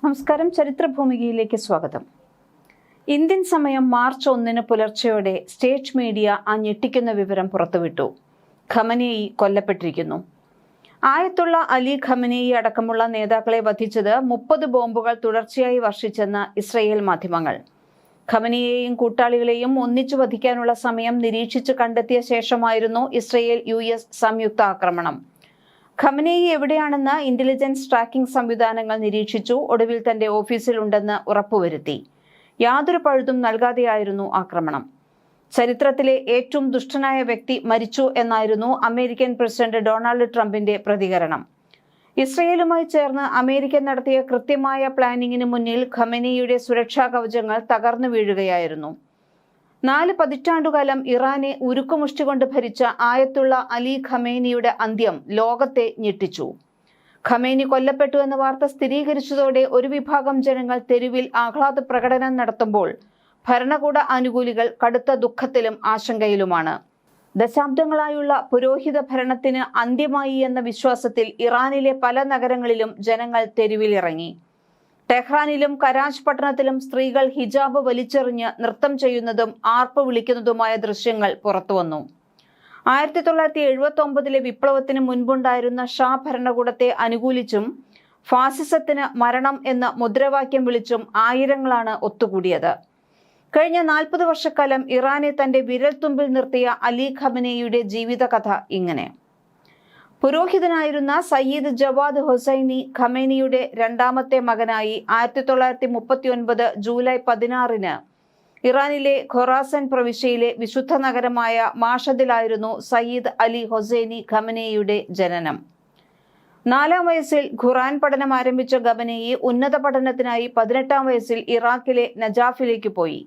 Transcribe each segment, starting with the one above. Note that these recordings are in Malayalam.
നമസ്കാരം. ചരിത്രഭൂമികയിലേക്ക് സ്വാഗതം. ഇന്ത്യൻ സമയം മാർച്ച് 1 പുലർച്ചെയോടെ സ്റ്റേറ്റ് മീഡിയ ആ ഞെട്ടിക്കുന്ന വിവരം പുറത്തുവിട്ടു. ഖമനേയി കൊല്ലപ്പെട്ടിരിക്കുന്നു. ആയത്തുള്ള അലി ഖമനേയി അടക്കമുള്ള നേതാക്കളെ വധിച്ചത് 30 ബോംബുകൾ തുടർച്ചയായി വർഷിച്ചെന്ന് ഇസ്രയേൽ മാധ്യമങ്ങൾ. ഖമനേയെയും കൂട്ടാളികളെയും ഒന്നിച്ചു വധിക്കാനുള്ള സമയം നിരീക്ഷിച്ച് കണ്ടെത്തിയ ശേഷമായിരുന്നു ഇസ്രയേൽ US സംയുക്ത ആക്രമണം. ഖമനേയി എവിടെയാണെന്ന് ഇന്റലിജൻസ് ട്രാക്കിംഗ് സംവിധാനങ്ങൾ നിരീക്ഷിച്ചു. ഒടുവിൽ തന്റെ ഓഫീസിലുണ്ടെന്ന് ഉറപ്പുവരുത്തി. യാതൊരു പഴുതും നൽകാതെയായിരുന്നു ആക്രമണം. ചരിത്രത്തിലെ ഏറ്റവും ദുഷ്ടനായ വ്യക്തി മരിച്ചു എന്നായിരുന്നു അമേരിക്കൻ പ്രസിഡന്റ് ഡൊണാൾഡ് ട്രംപിന്റെ പ്രതികരണം. ഇസ്രയേലുമായി ചേർന്ന് അമേരിക്ക നടത്തിയ കൃത്യമായ പ്ലാനിങ്ങിന് മുന്നിൽ ഖമനേയിയുടെ സുരക്ഷാ കവചങ്ങൾ തകർന്നു വീഴുകയായിരുന്നു. 4 പതിറ്റാണ്ടുകാലം ഇറാനെ ഉരുക്കുമുഷ്ടി കൊണ്ട് ഭരിച്ച ആയത്തുള്ള അലി ഖമേനിയുടെ അന്ത്യം ലോകത്തെ ഞെട്ടിച്ചു. ഖമേനി കൊല്ലപ്പെട്ടു എന്ന വാർത്ത സ്ഥിരീകരിച്ചതോടെ ഒരു വിഭാഗം ജനങ്ങൾ തെരുവിൽ ആഹ്ലാദ പ്രകടനം നടത്തുമ്പോൾ ഭരണകൂട അനുകൂലികൾ കടുത്ത ദുഃഖത്തിലും ആശങ്കയിലുമാണ്. ദശാബ്ദങ്ങളായുള്ള പുരോഹിത ഭരണത്തിന് അന്ത്യമായി എന്ന വിശ്വാസത്തിൽ ഇറാനിലെ പല നഗരങ്ങളിലും ജനങ്ങൾ തെരുവിലിറങ്ങി. ടെഹ്റാനിലും കരാച്ച് പട്ടണത്തിലും സ്ത്രീകൾ ഹിജാബ് വലിച്ചെറിഞ്ഞ് നൃത്തം ചെയ്യുന്നതും ആർപ്പ് വിളിക്കുന്നതുമായ ദൃശ്യങ്ങൾ പുറത്തുവന്നു. 1979 വിപ്ലവത്തിന് മുൻപുണ്ടായിരുന്ന ഷാ ഭരണകൂടത്തെ അനുകൂലിച്ചും ഫാസിസത്തിന് മരണം എന്ന മുദ്രാവാക്യം വിളിച്ചും ആയിരങ്ങളാണ് ഒത്തുകൂടിയത്. കഴിഞ്ഞ 40 വർഷക്കാലം ഇറാനെ തന്റെ വിരൽത്തുമ്പിൽ നിർത്തിയ അലി ഖമനേയിയുടെ ജീവിതകഥ ഇങ്ങനെ. പുരോഹിതനായിരുന്ന സയ്യിദ് ജവാദ് ഹുസൈനി ഖമേനിയുടെ രണ്ടാമത്തെ മകനായി 1939 ജൂലൈ 16 ഇറാനിലെ ഖൊറാസൻ പ്രവിശ്യയിലെ വിശുദ്ധ നഗരമായ മാഷദിലായിരുന്നു സയ്യിദ് അലി ഹുസൈനി ഖമനേയിയുടെ ജനനം. 4-ാം വയസ്സിൽ ഖുർആൻ പഠനം ആരംഭിച്ച ഖമനേയി ഉന്നത പഠനത്തിനായി 18-ാം വയസ്സിൽ ഇറാഖിലെ നജാഫിലേക്ക് പോയി.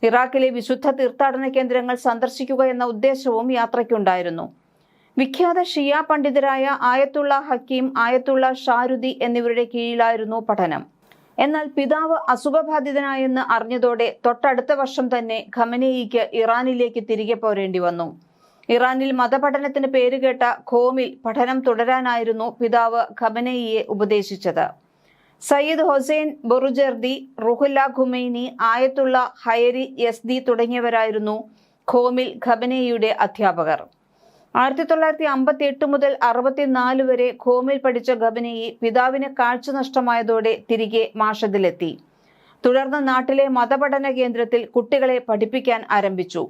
ഇറാഖിലെ വിശുദ്ധ തീർത്ഥാടന കേന്ദ്രങ്ങൾ സന്ദർശിക്കുക എന്ന ഉദ്ദേശവും യാത്രയ്ക്കുണ്ടായിരുന്നു. വിഖ്യാത ഷിയ പണ്ഡിതരായ ആയത്തുള്ള ഹക്കീം, ആയത്തുള്ള ഷാരുദി എന്നിവരുടെ കീഴിലായിരുന്നു പഠനം. എന്നാൽ പിതാവ് അസുഖബാധിതനായെന്ന് അറിഞ്ഞതോടെ തൊട്ടടുത്ത വർഷം തന്നെ ഖമനേയിക്ക് ഇറാനിലേക്ക് തിരികെ പോരേണ്ടി വന്നു. ഇറാനിൽ മതപഠനത്തിന് പേരുകേട്ട ഖോമിൽ പഠനം തുടരാനായിരുന്നു പിതാവ് ഖമനേയിയെ ഉപദേശിച്ചത്. സയ്യിദ് ഹൊസൈൻ ബൊറുജർദി, റുഹുല്ല ഖുമൈനി, ആയത്തുള്ള ഹയരി യസ്ദി തുടങ്ങിയവരായിരുന്നു ഖോമിൽ ഖമനേയിയുടെ അധ്യാപകർ. 1958 മുതൽ 64 വരെ ഖോമിൽ പഠിച്ച ഖമനേയി പിതാവിന് കാഴ്ച നഷ്ടമായതോടെ തിരികെ മാഷദിലെത്തി. തുടർന്ന് നാട്ടിലെ മതപഠന കേന്ദ്രത്തിൽ കുട്ടികളെ പഠിപ്പിക്കാൻ ആരംഭിച്ചു.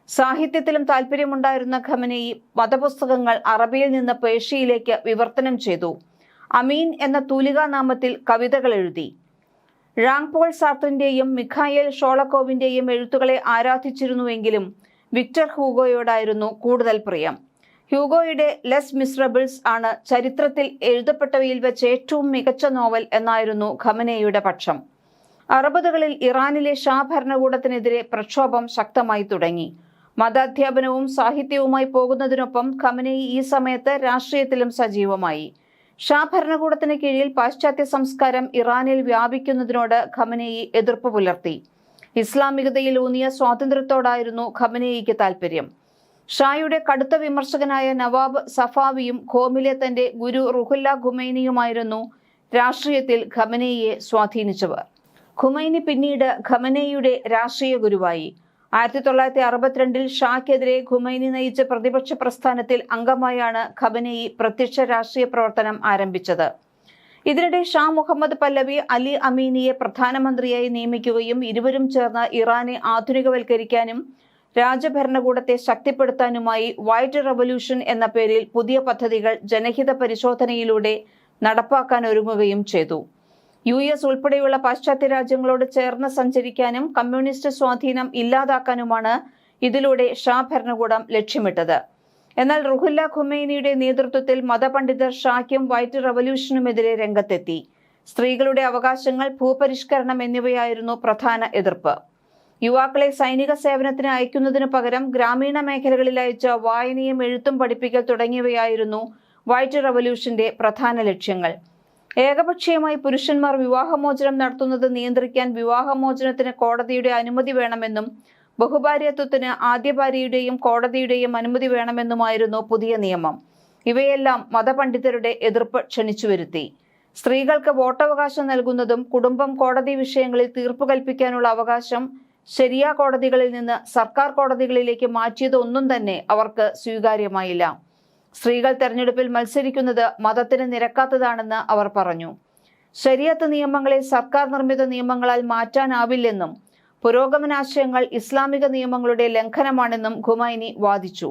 സാഹിത്യത്തിലും താല്പര്യമുണ്ടായിരുന്ന ഖമനേയി മതപുസ്തകങ്ങൾ അറബിയിൽ നിന്ന് പേർഷ്യയിലേക്ക് വിവർത്തനം ചെയ്തു. അമീൻ എന്ന തൂലികാനാമത്തിൽ കവിതകൾ എഴുതി. ഴാങ് പോൾ സാർട്രിന്റെയും മിഖായേൽ ഷോളക്കോവിന്റെയും എഴുത്തുകളെ ആരാധിച്ചിരുന്നുവെങ്കിലും വിക്ടർ ഹ്യൂഗോയോടായിരുന്നു കൂടുതൽ പ്രിയം. ഹ്യൂഗോയുടെ ലെസ് മിസറബിൾസ് ആണ് ചരിത്രത്തിൽ എഴുതപ്പെട്ടവയിൽ വെച്ച് ഏറ്റവും മികച്ച നോവൽ എന്നായിരുന്നു ഖമനേയിയുടെ പക്ഷം. 60കളിൽ ഇറാനിലെ ഷാ ഭരണകൂടത്തിനെതിരെ പ്രക്ഷോഭം ശക്തമായി തുടങ്ങി. മതാധ്യാപനവും സാഹിത്യവുമായി പോകുന്നതിനൊപ്പം ഖമനേയി ഈ സമയത്ത് രാഷ്ട്രീയത്തിലും സജീവമായി. ഷാ ഭരണകൂടത്തിന് കീഴിൽ പാശ്ചാത്യ സംസ്കാരം ഇറാനിൽ വ്യാപിക്കുന്നതിനോട് ഖമനേയി എതിർപ്പ് പുലർത്തി. ഇസ്ലാമികതയിൽ ഊന്നിയ സ്വാതന്ത്ര്യത്തോടായിരുന്നു ഖമനേയിക്ക് താല്പര്യം. ഷായുടെ കടുത്ത വിമർശകനായ നവാബ് സഫാവിയും ഖോമിലെ തന്റെ ഗുരു റുഹുല്ല ഖുമൈനിയുമായിരുന്നു രാഷ്ട്രീയത്തിൽ ഖമനേയിയെ സ്വാധീനിച്ചവർ. ഖുമൈനി പിന്നീട് ഖമനേയിയുടെ രാഷ്ട്രീയ ഗുരുവായി. 1962 ഷാക്കെതിരെ ഖുമൈനി നയിച്ച പ്രതിപക്ഷ പ്രസ്ഥാനത്തിൽ അംഗമായാണ് ഖമനേയി പ്രത്യക്ഷ രാഷ്ട്രീയ പ്രവർത്തനം ആരംഭിച്ചത്. ഇതിനിടെ ഷാ മുഹമ്മദ് പല്ലവി അലി അമീനിയെ പ്രധാനമന്ത്രിയായി നിയമിക്കുകയും ഇരുവരും ചേർന്ന് ഇറാനെ ആധുനികവൽക്കരിക്കാനും രാജഭരണകൂടത്തെ ശക്തിപ്പെടുത്താനുമായി വൈറ്റ് റവല്യൂഷൻ എന്ന പേരിൽ പുതിയ പദ്ധതികൾ ജനഹിത പരിശോധനയിലൂടെ നടപ്പാക്കാൻ ഒരുങ്ങുകയും ചെയ്തു. US ഉൾപ്പെടെയുള്ള പാശ്ചാത്യ രാജ്യങ്ങളോട് ചേർന്ന് സഞ്ചരിക്കാനും കമ്മ്യൂണിസ്റ്റ് സ്വാധീനം ഇല്ലാതാക്കാനുമാണ് ഇതിലൂടെ ഷാ ഭരണകൂടം ലക്ഷ്യമിട്ടത്. എന്നാൽ റുഹുല്ല ഖുമൈനിയുടെ നേതൃത്വത്തിൽ മതപണ്ഡിതർ ഷായ്ക്കും വൈറ്റ് റവല്യൂഷനുമെതിരെ രംഗത്തെത്തി. സ്ത്രീകളുടെ അവകാശങ്ങൾ, ഭൂപരിഷ്കരണം എന്നിവയായിരുന്നു പ്രധാന എതിർപ്പ്. യുവാക്കളെ സൈനിക സേവനത്തിന് അയക്കുന്നതിനു പകരം ഗ്രാമീണ മേഖലകളിൽ അയച്ച വായനയും എഴുത്തും പഠിപ്പിക്കൽ തുടങ്ങിയവയായിരുന്നു വൈറ്റ് റവല്യൂഷന്റെ പ്രധാന ലക്ഷ്യങ്ങൾ. ഏകപക്ഷീയമായി പുരുഷന്മാർ വിവാഹമോചനം നടത്തുന്നത് നിയന്ത്രിക്കാൻ വിവാഹമോചനത്തിന് കോടതിയുടെ അനുമതി വേണമെന്നും ബഹുഭാര്യത്വത്തിന് ആദ്യ ഭാര്യയുടെയും കോടതിയുടെയും അനുമതി വേണമെന്നുമായിരുന്നു പുതിയ നിയമം. ഇവയെല്ലാം മതപണ്ഡിതരുടെ എതിർപ്പ് ക്ഷണിച്ചു വരുത്തി. സ്ത്രീകൾക്ക് വോട്ടവകാശം നൽകുന്നതും കുടുംബം കോടതി വിഷയങ്ങളിൽ തീർപ്പ് കൽപ്പിക്കാനുള്ള അവകാശം ശരിയാ കോടതികളിൽ നിന്ന് സർക്കാർ കോടതികളിലേക്ക് മാറ്റിയതൊന്നും തന്നെ അവർക്ക് സ്വീകാര്യമായില്ല. സ്ത്രീകൾ തെരഞ്ഞെടുപ്പിൽ മത്സരിക്കുന്നത് മതത്തിന് നിരക്കാത്തതാണെന്ന് അവർ പറഞ്ഞു. ശരീഅത്ത് നിയമങ്ങളെ സർക്കാർ നിർമ്മിത നിയമങ്ങളാൽ മാറ്റാനാവില്ലെന്നും പുരോഗമനാശയങ്ങൾ ഇസ്ലാമിക നിയമങ്ങളുടെ ലംഘനമാണെന്നും ഖുമൈനി വാദിച്ചു.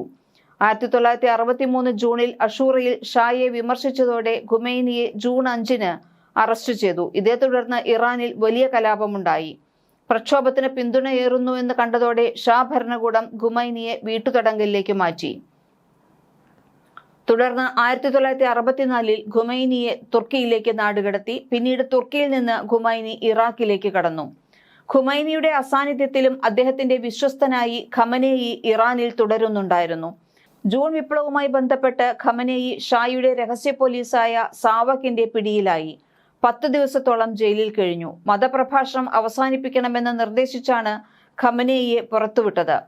1963 ജൂണിൽ അഷൂറയിൽ ഷായെ വിമർശിച്ചതോടെ ഖുമൈനിയെ ജൂൺ 5-ന് അറസ്റ്റ് ചെയ്തു. ഇതേ തുടർന്ന് ഇറാനിൽ വലിയ കലാപമുണ്ടായി. പ്രക്ഷോഭത്തിന് പിന്തുണയേറുന്നുവെന്ന് കണ്ടതോടെ ഷാ ഭരണകൂടം ഖുമൈനിയെ വീട്ടുതടങ്കലിലേക്ക് മാറ്റി. തുടർന്ന് 1964-ൽ ഖുമൈനിയെ തുർക്കിയിലേക്ക് നാടുകടത്തി. പിന്നീട് തുർക്കിയിൽ നിന്ന് ഖുമൈനി ഇറാഖിലേക്ക് കടന്നു. ഖുമൈനിയുടെ അസാന്നിധ്യത്തിലും അദ്ദേഹത്തിന്റെ വിശ്വസ്തനായി ഖമനേയി ഇറാനിൽ തുടരുന്നുണ്ടായിരുന്നു. ജൂൺ വിപ്ലവവുമായി ബന്ധപ്പെട്ട് ഖമനേയി ഷായുടെ രഹസ്യ പോലീസായ സാവക്കിന്റെ പിടിയിലായി. 10 ദിവസത്തോളം ജയിലിൽ കഴിഞ്ഞു. മതപ്രഭാഷണം അവസാനിപ്പിക്കണമെന്ന് നിർദ്ദേശിച്ചാണ് ഖമനേയിയെ പുറത്തുവിട്ടത്.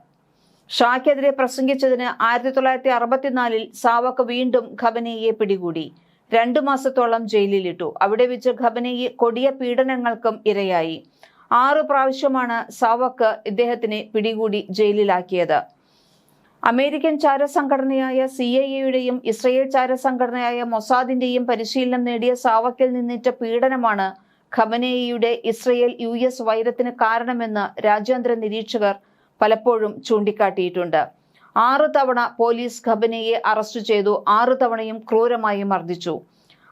ഷായ്ക്കെതിരെ പ്രസംഗിച്ചതിന് 1964-ൽ സാവക്ക് വീണ്ടും ഖമനേയിയെ പിടികൂടി. 2 മാസത്തോളം ജയിലിലിട്ടു. അവിടെ വെച്ച് ഖമനേയി കൊടിയ പീഡനങ്ങൾക്കും ഇരയായി. 6 പ്രാവശ്യമാണ് സാവക്ക് ഇദ്ദേഹത്തിനെ പിടികൂടി ജയിലിലാക്കിയത്. അമേരിക്കൻ ചാരസംഘടനയായ CIA-യുടെയും ഇസ്രയേൽ ചാരസംഘടനയായ മൊസാദിന്റെയും പരിശീലനം നേടിയ സാവക്കിൽ നിന്നേറ്റ പീഡനമാണ് ഖമനേയിയുടെ ഇസ്രയേൽ US വൈരത്തിന് കാരണമെന്ന് രാജ്യാന്തര നിരീക്ഷകർ പലപ്പോഴും ചൂണ്ടിക്കാട്ടിയിട്ടുണ്ട്. 6 തവണ പോലീസ് ഖമനേയിയെ അറസ്റ്റ് ചെയ്തു. 6 തവണയും ക്രൂരമായി മർദ്ദിച്ചു.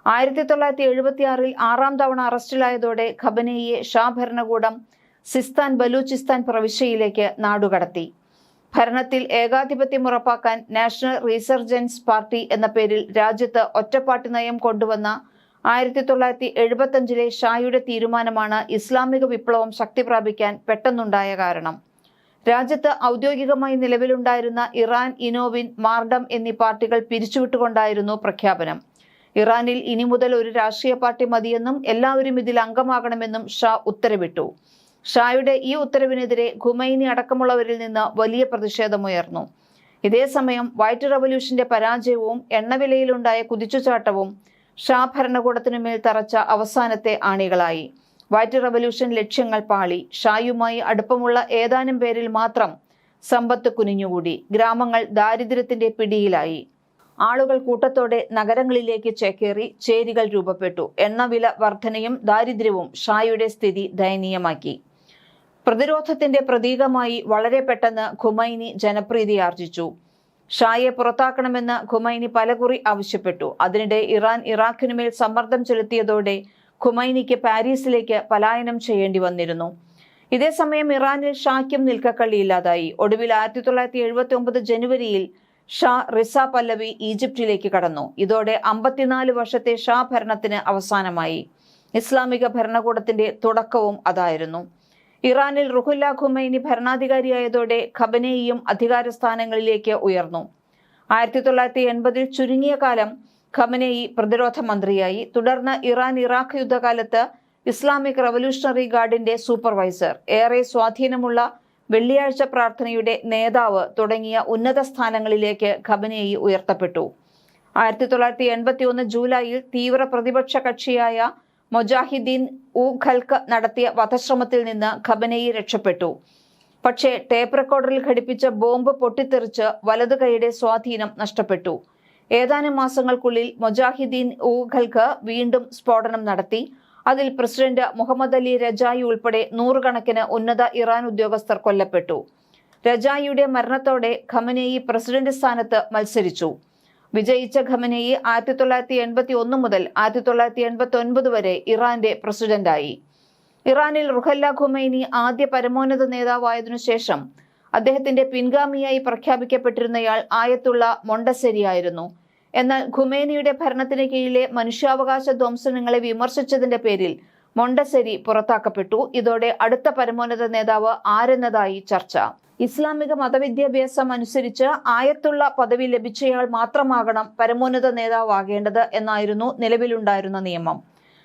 1976-ൽ 6-ാം തവണ അറസ്റ്റിലായതോടെ ഖമനേയിയെ ഷാ ഭരണകൂടം സിസ്താൻ ബലൂചിസ്ഥാൻ പ്രവിശ്യയിലേക്ക് നാടുകടത്തി. ഭരണത്തിൽ ഏകാധിപത്യം ഉറപ്പാക്കാൻ നാഷണൽ റീസർജൻസ് പാർട്ടി എന്ന പേരിൽ രാജ്യത്ത് ഒറ്റപ്പാർട്ടി നയം കൊണ്ടുവന്ന 1975-ലെ ഷായുടെ തീരുമാനമാണ് ഇസ്ലാമിക വിപ്ലവം ശക്തി പ്രാപിക്കാൻ പെട്ടെന്നുണ്ടായ കാരണം. രാജ്യത്ത് ഔദ്യോഗികമായി നിലവിലുണ്ടായിരുന്ന ഇറാൻ, ഇനോവിൻ, മാർഡം എന്നീ പാർട്ടികൾ പിരിച്ചുവിട്ടുകൊണ്ടായിരുന്നു പ്രഖ്യാപനം. ഇറാനിൽ ഇനി മുതൽ ഒരു രാഷ്ട്രീയ പാർട്ടി മതിയെന്നും എല്ലാവരും ഇതിൽ അംഗമാകണമെന്നും ഷാ ഉത്തരവിട്ടു. ഷായുടെ ഈ ഉത്തരവിനെതിരെ ഖുമൈനി അടക്കമുള്ളവരിൽ നിന്ന് വലിയ പ്രതിഷേധമുയർന്നു. ഇതേസമയം വൈറ്റ് റവല്യൂഷന്റെ പരാജയവും എണ്ണവിലയിലുണ്ടായ കുതിച്ചുചാട്ടവും ഷാ ഭരണകൂടത്തിനുമേൽ തറച്ച അവസാനത്തെ ആണികളായി. വൈറ്റ് റവല്യൂഷൻ ലക്ഷ്യങ്ങൾ പാളി. ഷായുമായി അടുപ്പമുള്ള ഏതാനും പേരിൽ മാത്രം സമ്പത്ത് കുനിഞ്ഞുകൂടി. ഗ്രാമങ്ങൾ ദാരിദ്ര്യത്തിന്റെ പിടിയിലായി. ആളുകൾ കൂട്ടത്തോടെ നഗരങ്ങളിലേക്ക് ചേക്കേറി. ചേരികൾ രൂപപ്പെട്ടു. എണ്ണവില വർധനയും ദാരിദ്ര്യവും ഷായുടെ സ്ഥിതി ദയനീയമാക്കി. പ്രതിരോധത്തിന്റെ പ്രതീകമായി വളരെ പെട്ടെന്ന് ഖുമൈനി ജനപ്രീതി ആർജിച്ചു. ഷായെ പുറത്താക്കണമെന്ന് ഖുമൈനി പലകുറി ആവശ്യപ്പെട്ടു. അതിനിടെ ഇറാൻ ഇറാഖിനുമേൽ സമ്മർദ്ദം ചെലുത്തിയതോടെ ഖുമൈനിക്ക് പാരീസിലേക്ക് പലായനം ചെയ്യേണ്ടി വന്നിരുന്നു. ഇതേസമയം ഇറാനിൽ ഷായ്ക്കും നിൽക്കക്കള്ളിയില്ലാതായി. ഒടുവിൽ 1979 ജനുവരിയിൽ ഷാ റിസ പല്ലവി ഈജിപ്തിലേക്ക് കടന്നു. ഇതോടെ 54 വർഷത്തെ ഷാ ഭരണത്തിന് അവസാനമായി. ഇസ്ലാമിക ഭരണകൂടത്തിന്റെ തുടക്കവും അതായിരുന്നു. ഇറാനിൽ റുഹുല്ല ഖുമൈനി ഭരണാധികാരിയായതോടെ ഖമനേയിയും അധികാര സ്ഥാനങ്ങളിലേക്ക് ഉയർന്നു. 1980-ൽ ചുരുങ്ങിയ കാലം ഖമനേയി പ്രതിരോധ മന്ത്രിയായി. തുടർന്ന് ഇറാൻ ഇറാഖ് യുദ്ധകാലത്ത് ഇസ്ലാമിക് റവല്യൂഷണറി ഗാർഡിന്റെ സൂപ്പർവൈസർ, ഏറെ സ്വാധീനമുള്ള വെള്ളിയാഴ്ച പ്രാർത്ഥനയുടെ നേതാവ് തുടങ്ങിയ ഉന്നത സ്ഥാനങ്ങളിലേക്ക് ഖമനേയി ഉയർത്തപ്പെട്ടു. 1981 ജൂലൈയിൽ തീവ്ര പ്രതിപക്ഷ കക്ഷിയായ മൊജാഹിദീൻ ഉ ഖൽഖ് നടത്തിയ വധശ്രമത്തിൽ നിന്ന് ഖമനേയി രക്ഷപ്പെട്ടു. പക്ഷേ ടേപ്പ് റെക്കോർഡറിൽ ഘടിപ്പിച്ച ബോംബ് പൊട്ടിത്തെറിച്ച് വലതു കൈയുടെ സ്വാധീനം നഷ്ടപ്പെട്ടു. ഏതാനും മാസങ്ങൾക്കുള്ളിൽ മൊജാഹിദീൻ ഉ ഖൽഖ് വീണ്ടും സ്ഫോടനം നടത്തി. അതിൽ പ്രസിഡന്റ് മുഹമ്മദ് അലി രജായി ഉൾപ്പെടെ 100 കണക്കിന് ഉന്നത ഇറാൻ ഉദ്യോഗസ്ഥർ കൊല്ലപ്പെട്ടു. രജായിയുടെ മരണത്തോടെ ഖമനേയി പ്രസിഡന്റ് സ്ഥാനത്ത് മത്സരിച്ചു. വിജയിച്ച ഖമനേയി 1981 മുതൽ 1989 വരെ ഇറാന്റെ പ്രസിഡന്റായി. ഇറാനിൽ റുഹല്ല ഖുമൈനി ആദ്യ പരമോന്നത നേതാവായതിനു ശേഷം അദ്ദേഹത്തിന്റെ പിൻഗാമിയായി പ്രഖ്യാപിക്കപ്പെട്ടിരുന്നയാൾ ആയത്തുള്ള മൊണ്ടസെരിയായിരുന്നു. എന്നാൽ ഖുമൈനിയുടെ ഭരണത്തിന് കീഴിലെ മനുഷ്യാവകാശ ധ്വംസനങ്ങളെ വിമർശിച്ചതിന്റെ പേരിൽ മൊണ്ടസെരി പുറത്താക്കപ്പെട്ടു. ഇതോടെ അടുത്ത പരമോന്നത നേതാവ് ആരെന്നതായി ചർച്ച. ഇസ്ലാമിക മതവിദ്യാഭ്യാസം അനുസരിച്ച് ആയത്തുള്ള പദവി ലഭിച്ചയാൾ മാത്രമാകണം പരമോന്നത നേതാവാകേണ്ടത് എന്നായിരുന്നു നിലവിലുണ്ടായിരുന്ന നിയമം.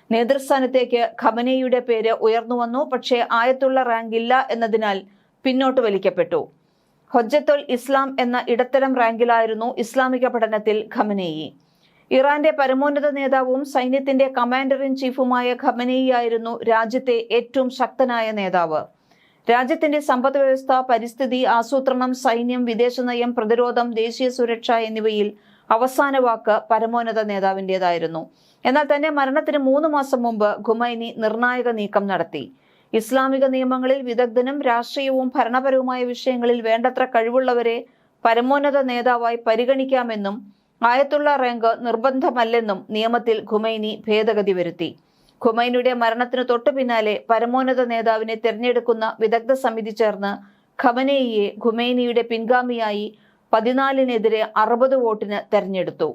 നേതൃസ്ഥാനത്തേക്ക് ഖമനേയിയുടെ പേര് ഉയർന്നു വന്നു. പക്ഷേ ആയത്തുള്ള റാങ്ക് ഇല്ല എന്നതിനാൽ പിന്നോട്ട് വലിക്കപ്പെട്ടു. ഹൊജ്ജത്തുൽ ഇസ്ലാം എന്ന ഇടത്തരം റാങ്കിലായിരുന്നു ഇസ്ലാമിക പഠനത്തിൽ ഖമനേയി. ഇറാന്റെ പരമോന്നത നേതാവും സൈന്യത്തിന്റെ കമാൻഡർ ഇൻ ചീഫുമായ ഖമനേയി ആയിരുന്നു രാജ്യത്തെ ഏറ്റവും ശക്തനായ നേതാവ്. രാജ്യത്തിന്റെ സമ്പദ് വ്യവസ്ഥ, പരിസ്ഥിതി, ആസൂത്രണം, സൈന്യം, വിദേശനയം, പ്രതിരോധം, ദേശീയ സുരക്ഷ എന്നിവയിൽ അവസാന വാക്ക് പരമോന്നത നേതാവിൻ്റെതായിരുന്നു. എന്നാൽ തന്റെ മരണത്തിന് 3 മാസം മുമ്പ് ഖുമൈനി നിർണായക നീക്കം നടത്തി. ഇസ്ലാമിക നിയമങ്ങളിൽ വിദഗ്ധനും രാഷ്ട്രീയവും ഭരണപരവുമായ വിഷയങ്ങളിൽ വേണ്ടത്ര കഴിവുള്ളവരെ പരമോന്നത നേതാവായി പരിഗണിക്കാമെന്നും ആയത്തുള്ള റാങ്ക് നിർബന്ധമല്ലെന്നും നിയമത്തിൽ ഖുമൈനി ഭേദഗതി വരുത്തി. ഖുമൈനിയുടെ മരണത്തിന് തൊട്ടു പിന്നാലെ പരമോന്നത നേതാവിനെ തിരഞ്ഞെടുക്കുന്ന വിദഗ്ധ സമിതി ചേർന്ന് ഖമനേയിയെ ഖുമൈനിയുടെ പിൻഗാമിയായി 14-നെതിരെ 60 വോട്ടിന് തെരഞ്ഞെടുത്തു.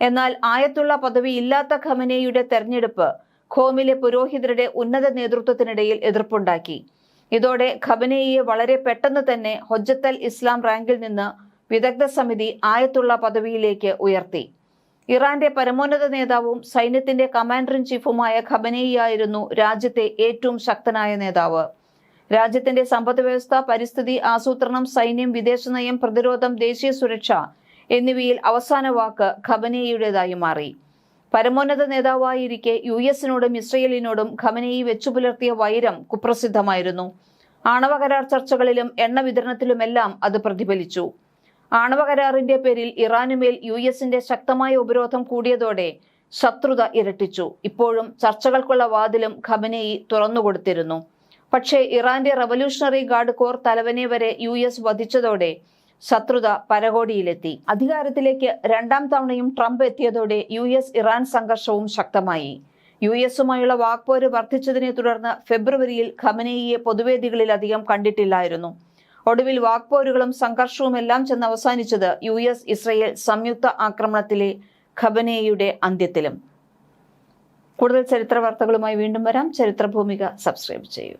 എന്നാൽ ആയത്തുള്ള പദവി ഇല്ലാത്ത ഖമനേയിയുടെ തെരഞ്ഞെടുപ്പ് ഖോമിലെ പുരോഹിതരുടെ ഉന്നത നേതൃത്വത്തിനിടയിൽ എതിർപ്പുണ്ടാക്കി. ഇതോടെ ഖമനേയിയെ വളരെ പെട്ടെന്ന് തന്നെ ഹൊജ്ജത്തൽ ഇസ്ലാം റാങ്കിൽ നിന്ന് വിദഗ്ധ സമിതി ആയത്തുള്ള പദവിയിലേക്ക് ഉയർത്തി. ഇറാന്റെ പരമോന്നത നേതാവും സൈന്യത്തിന്റെ കമാൻഡർ ഇൻ ചീഫുമായ ഖമനേയി ആയിരുന്നു രാജ്യത്തെ ഏറ്റവും ശക്തനായ നേതാവ്. രാജ്യത്തിന്റെ സമ്പദ് വ്യവസ്ഥ, പരിസ്ഥിതി, ആസൂത്രണം, സൈന്യം, വിദേശനയം, പ്രതിരോധം, ദേശീയ സുരക്ഷ എന്നിവയിൽ അവസാന വാക്ക് ഖമനേയിയുടേതായി മാറി. പരമോന്നത നേതാവായിരിക്കെ US-നോടും ഇസ്രയേലിനോടും ഖമനേയി വെച്ചുപുലർത്തിയ വൈരം കുപ്രസിദ്ധമായിരുന്നു. ആണവ കരാർ ചർച്ചകളിലും എണ്ണ വിതരണത്തിലുമെല്ലാം അത് പ്രതിഫലിച്ചു. ആണവ കരാറിന്റെ പേരിൽ ഇറാനുമേൽ US-ന്റെ ശക്തമായ ഉപരോധം കൂടിയതോടെ ശത്രുത ഇരട്ടിച്ചു. ഇപ്പോഴും ചർച്ചകൾക്കുള്ള വാതിലും ഖമനേയി തുറന്നുകൊടുത്തിരുന്നു. പക്ഷേ ഇറാന്റെ റവല്യൂഷണറി ഗാർഡ് കോർ തലവനെ വരെ US വധിച്ചതോടെ ശത്രുത പരകോടിയിലെത്തി. അധികാരത്തിലേക്ക് 2ാം തവണയും ട്രംപ് എത്തിയതോടെ US-ഇറാൻ സംഘർഷവും ശക്തമായി. US-ഉമായുള്ള വാക്പോര് വർദ്ധിച്ചതിനെ തുടർന്ന് ഫെബ്രുവരിയിൽ ഖമനേയിയെ പൊതുവേദികളിലധികം കണ്ടിട്ടില്ലായിരുന്നു. ഒടുവിൽ വാക്പോരുകളും സംഘർഷവുമെല്ലാം ചെന്ന് അവസാനിച്ചത് US-ഇസ്രയേൽ സംയുക്ത ആക്രമണത്തിലെ ഖമനേയിയുടെ അന്ത്യത്തിലും. കൂടുതൽ ചരിത്ര വാർത്തകളുമായി വീണ്ടും വരാം. ചരിത്രഭൂമിക സബ്സ്ക്രൈബ് ചെയ്യൂ.